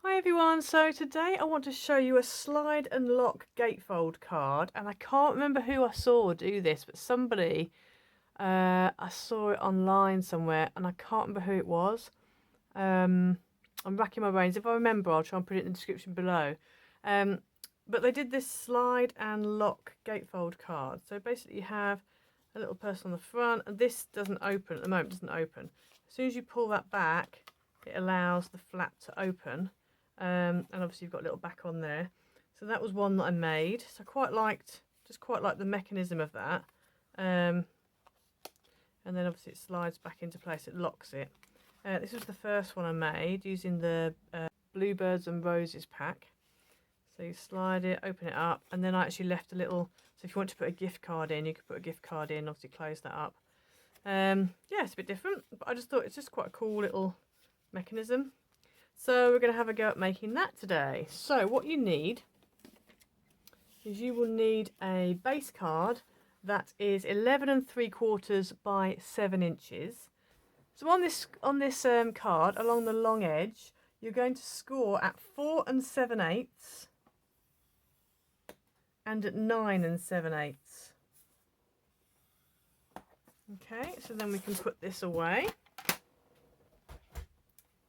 Hi everyone, so today I want to show you a slide and lock gatefold card, and I can't remember who I saw do this, but somebody, I saw it online somewhere and I can't remember who it was. I'm racking my brains. If I remember, I'll try and put it in the description below. But they did this slide and lock gatefold card. So basically you have a little person on the front, and this doesn't open at the moment, doesn't open. As soon as you pull that back, it allows the flap to open. And obviously you've got a little back on there. So that was one that I made. So I just quite liked the mechanism of that. And then obviously it slides back into place, it locks it. This was the first one I made using the Bluebirds and Roses pack. So you slide it, open it up, and then I actually left a little, so if you want to put a gift card in, you could put a gift card in, obviously close that up. Yeah, it's a bit different, but I just thought it's just quite a cool little mechanism. So we're going to have a go at making that today. So what you need is you will need a base card that is 11 3/4 by 7 inches. So on this card, along the long edge, you're going to score at 4 7/8 and at 9 7/8. Okay, so then we can put this away.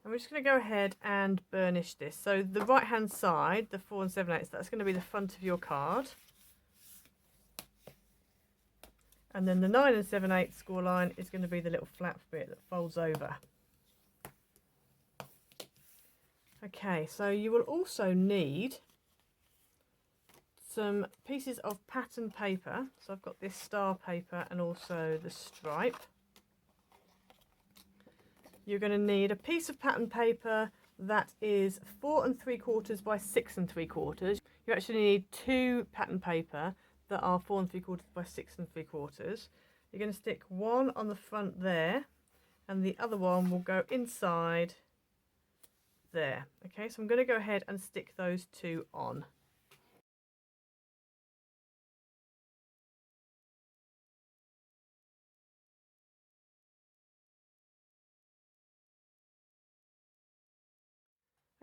And we're just going to go ahead and burnish this. So the right hand side, the 4 7/8, that's going to be the front of your card. And then the 9 7/8 score line is going to be the little flap bit that folds over. Okay, so you will also need some pieces of pattern paper. So I've got this star paper and also the stripe. You're going to need a piece of pattern paper that is 4 3/4 by 6 3/4. You actually need 2 pattern paper that are 4 3/4 by 6 3/4. You're going to stick one on the front there, and the other one will go inside there. Okay, so I'm going to go ahead and stick those two on.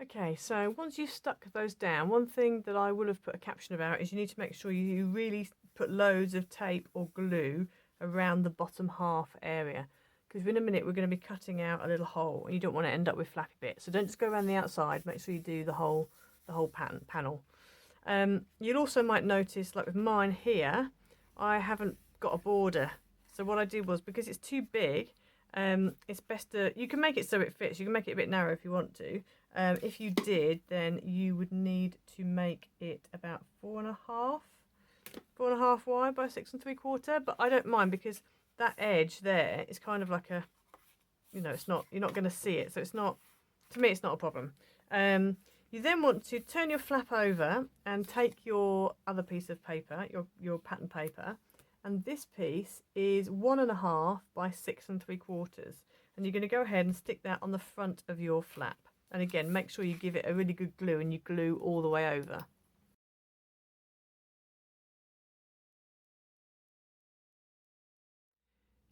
Okay, so once you've stuck those down, one thing that I will have put a caption about is you need to make sure you really put loads of tape or glue around the bottom half area, because in a minute we're going to be cutting out a little hole and you don't want to end up with flappy bits. So don't just go around the outside, make sure you do the whole panel. You also might notice, like with mine here, I haven't got a border. So what I did was, because it's too big, it's best to, you can make it so it fits, you can make it a bit narrow if you want to. If you did, then you would need to make it about 4.5 wide by 6 3/4. But I don't mind, because that edge there is kind of like a, it's not, you're not going to see it, so it's not, to me it's not a problem. You then want to turn your flap over and take your other piece of paper, your pattern paper, and this piece is 1.5 by 6 3/4, and you're going to go ahead and stick that on the front of your flap. And again, make sure you give it a really good glue and you glue all the way over.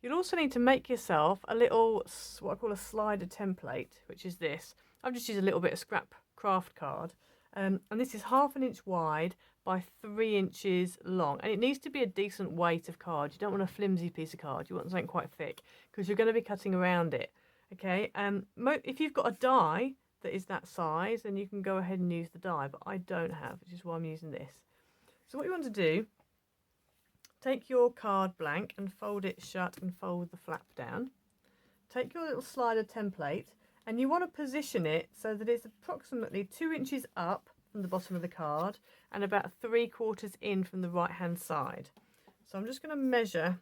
You'll also need to make yourself a little, what I call a slider template, which is this. I've just used a little bit of scrap craft card. And this is 1/2 inch wide by 3 inches long. And it needs to be a decent weight of card. You don't want a flimsy piece of card. You want something quite thick, because you're going to be cutting around it. Okay, if you've got a die that is that size, then you can go ahead and use the die, but I don't have, which is why I'm using this. So what you want to do, take your card blank and fold it shut and fold the flap down. Take your little slider template, and you want to position it so that it's approximately 2 inches up from the bottom of the card and about 3/4 in from the right hand side. So I'm just going to measure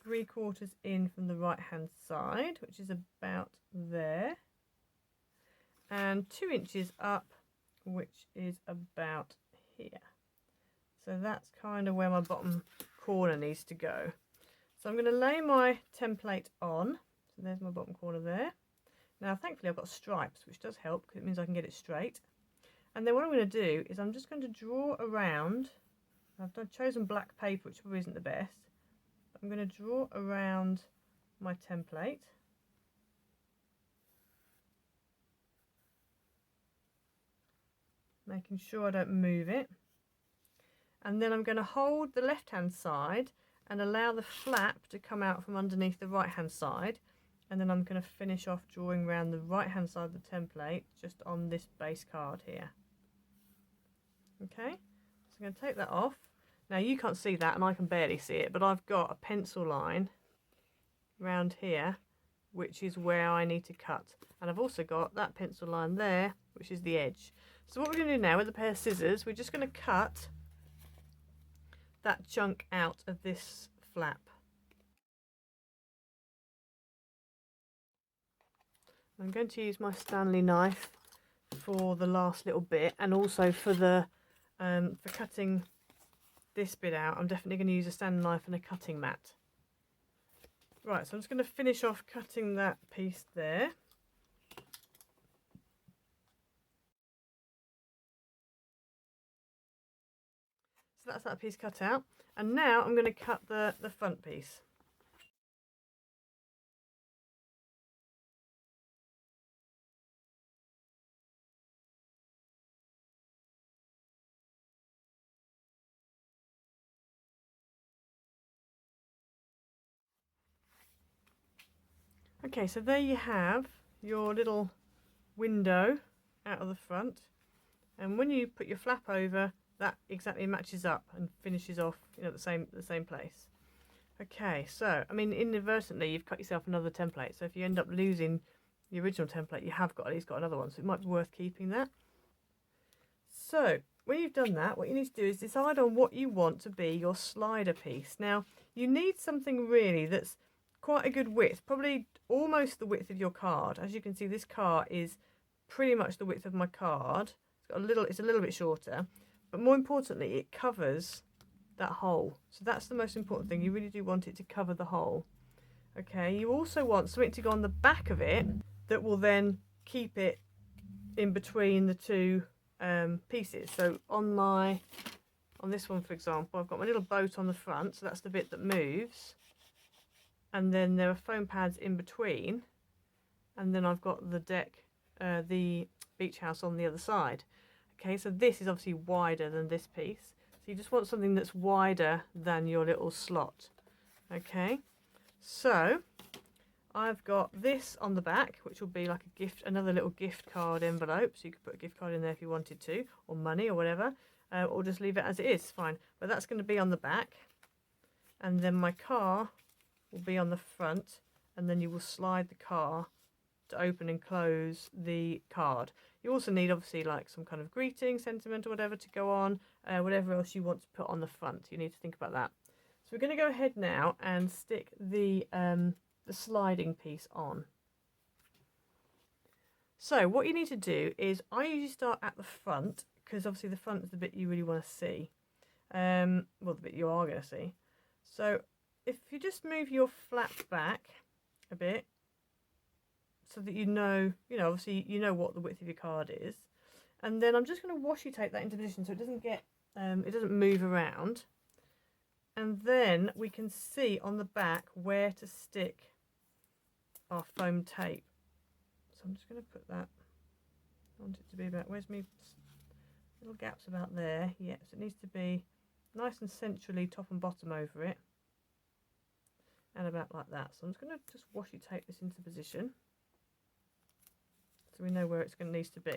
3/4 in from the right hand side, which is about there, and 2 inches up, which is about here. So that's kind of where my bottom corner needs to go. So I'm going to lay my template on. So there's my bottom corner there. Now thankfully I've got stripes, which does help because it means I can get it straight. And then what I'm going to do is I'm just going to draw around. I've chosen black paper, which probably isn't the best. But I'm going to draw around my template. making sure I don't move it. And then I'm going to hold the left hand side and allow the flap to come out from underneath the right hand side, and then I'm going to finish off drawing around the right hand side of the template just on this base card here. Okay, so I'm going to take that off. Now you can't see that and I can barely see it, but I've got a pencil line around here which is where I need to cut, and I've also got that pencil line there which is the edge. So what we're going to do now with a pair of scissors, we're just going to cut that chunk out of this flap. I'm going to use my Stanley knife for the last little bit, and also for the for cutting this bit out. I'm definitely going to use a Stanley knife and a cutting mat. Right, so I'm just going to finish off cutting that piece there. So that's that piece cut out, and now I'm going to cut the front piece. Okay, so there you have your little window out of the front, and when you put your flap over, that exactly matches up and finishes off, you know, the same place. Okay, so I mean, inadvertently you've cut yourself another template, so if you end up losing the original template, you have got at least got another one, so it might be worth keeping that. So when you've done that, what you need to do is decide on what you want to be your slider piece. Now you need something really that's quite a good width, probably almost the width of your card. As you can see, this card is pretty much the width of my card. It's a little bit shorter, but more importantly, it covers that hole. So that's the most important thing. You really do want it to cover the hole. Okay, you also want something to go on the back of it that will then keep it in between the two pieces. So on this one, for example, I've got my little boat on the front, so that's the bit that moves, and then there are foam pads in between, and then I've got the deck, the beach house on the other side. Okay, so this is obviously wider than this piece, so you just want something that's wider than your little slot. Okay, so I've got this on the back, which will be like a gift, another little gift card envelope, so you could put a gift card in there if you wanted to, or money or whatever, or just leave it as it is, fine. But that's going to be on the back, and then my car will be on the front, and then you will slide the car to open and close the card. You also need obviously like some kind of greeting, sentiment or whatever to go on, whatever else you want to put on the front. You need to think about that. So we're going to go ahead now and stick the sliding piece on. So what you need to do is, I usually start at the front, because obviously the front is the bit you really want to see, well, the bit you are going to see. So if you just move your flap back a bit, so that you know obviously you know what the width of your card is, and then I'm just going to washi tape that into position so it doesn't get it doesn't move around, and then we can see on the back where to stick our foam tape. So I'm just going to put that, I want it to be about, where's me little gaps about there. Yeah, so it needs to be nice and centrally top and bottom over it, and about like that. So I'm just going to just washi tape this into position so we know where it's going to need to be.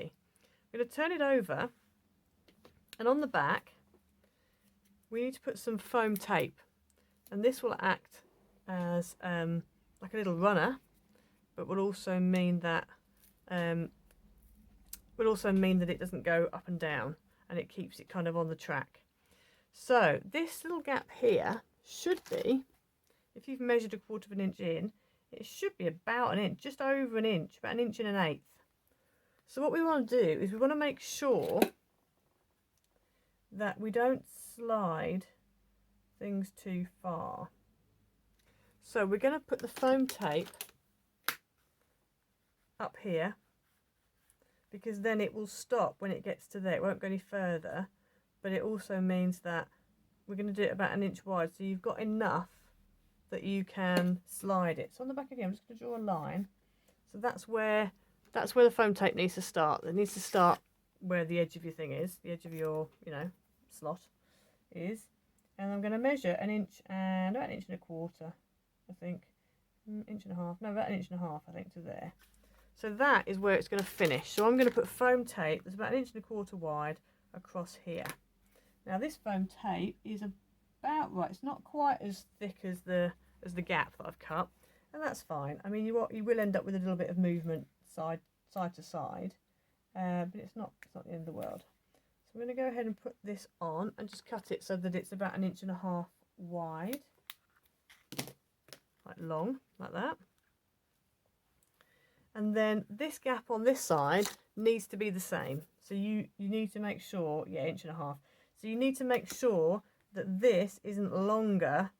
I'm going to turn it over, and on the back we need to put some foam tape, and this will act as like a little runner, but will also mean that it doesn't go up and down, and it keeps it kind of on the track. So this little gap here should be, if you've measured 1/4 inch in, it should be about an inch, just over an inch, about 1 1/8 inches. So what we want to do is we want to make sure that we don't slide things too far. So we're going to put the foam tape up here, because then it will stop when it gets to there. It won't go any further, but it also means that we're going to do it about 1 inch wide, so you've got enough that you can slide it. So on the back of here, I'm just going to draw a line. So that's where the foam tape needs to start. It needs to start where the edge of your thing is, the edge of your, you know, slot is. And I'm going to measure an inch and about 1.25 inches, I think. 1.5 inches, no, about 1.5 inches, I think, to there. So that is where it's going to finish. So I'm going to put foam tape that's about 1.25 inches wide across here. Now this foam tape is about right. It's not quite as thick as the gap that I've cut, and that's fine. I mean, you will end up with a little bit of movement side to side, but it's not the end of the world. So I'm going to go ahead and put this on and just cut it so that it's about 1.5 inches wide, like long, like that. And then this gap on this side needs to be the same. So you need to make sure, yeah, 1.5 inches. So you need to make sure that this isn't longer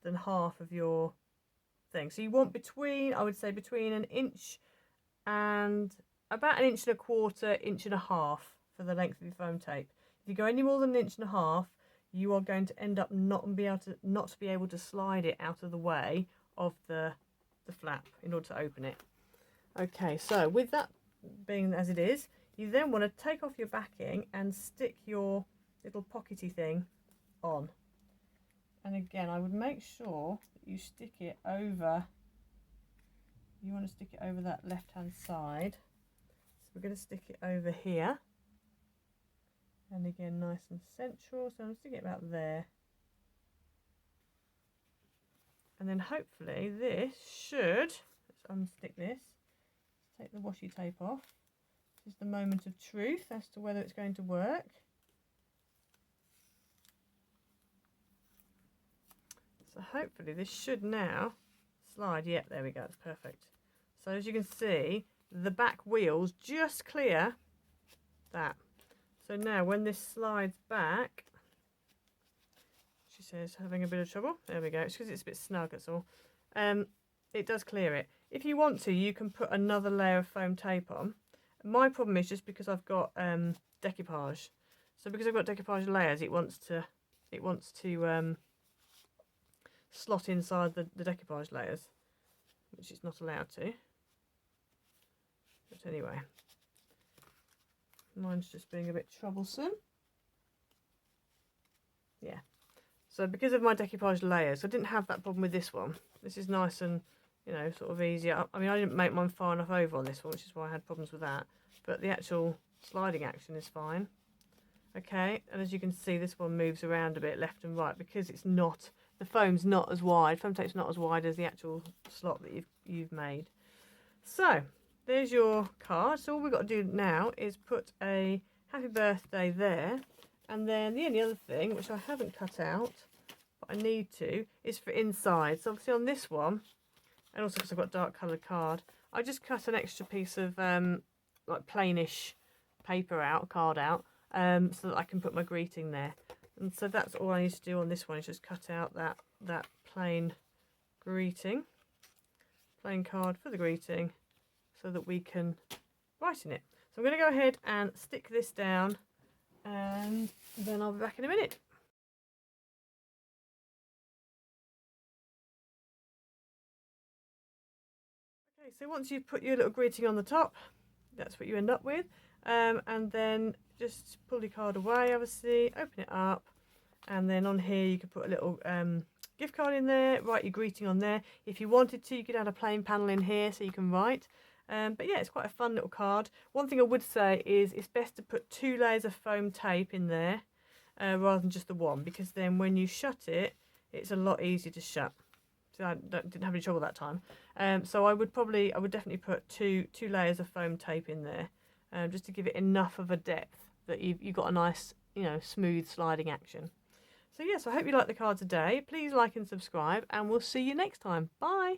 than half of your thing. So you want between, I would say between 1 inch and about 1.25 inches, 1.5 inches for the length of your foam tape. If you go any more than 1.5 inches, you are going to end up not be able to slide it out of the way of the flap in order to open it. Okay, so with that being as it is, you then want to take off your backing and stick your little pockety thing on. And again, I would make sure that you stick it over, you want to stick it over that left hand side. So we're going to stick it over here. And again, nice and central, so I'm sticking it about there. And then hopefully this should, let's unstick this, take the washi tape off. This is the moment of truth as to whether it's going to work. So hopefully this should now slide. Yep, there we go, it's perfect. So as you can see, the back wheels just clear that. So now when this slides back, she says having a bit of trouble. There we go, it's because it's a bit snug, that's all. It does clear it. If you want to, you can put another layer of foam tape on. My problem is just because I've got decoupage. So because I've got decoupage layers, it wants to slot inside the decoupage layers, which it's not allowed to. But anyway, mine's just being a bit troublesome. Yeah. So because of my decoupage layers, I didn't have that problem with this one. This is nice and, you know, sort of easier. I mean, I didn't make mine far enough over on this one, which is why I had problems with that. But the actual sliding action is fine. Okay, and as you can see, this one moves around a bit left and right because it's not, the foam's not as wide, foam tape's not as wide as the actual slot that you've made. So, there's your card. So all we've got to do now is put a happy birthday there. And then the only other thing, which I haven't cut out, but I need to, is for inside. So obviously on this one, and also because I've got dark coloured card, I just cut an extra piece of like plainish paper out, card out, so that I can put my greeting there. And so that's all I need to do on this one, is just cut out that plain greeting, plain card for the greeting, so that we can write in it. So I'm going to go ahead and stick this down, and then I'll be back in a minute. Okay, so once you've put your little greeting on the top, that's what you end up with. And then just pull your card away, obviously, open it up, and then on here you could put a little gift card in there, write your greeting on there. If you wanted to, you could add a plain panel in here so you can write. But yeah, it's quite a fun little card. One thing I would say is it's best to put 2 layers of foam tape in there rather than just the one, because then when you shut it, it's a lot easier to shut. So I didn't have any trouble that time. So I would definitely put two layers of foam tape in there, just to give it enough of a depth that you've got a nice, you know, smooth sliding action. So yes, I hope you like the card today. Please like and subscribe, and we'll see you next time. Bye.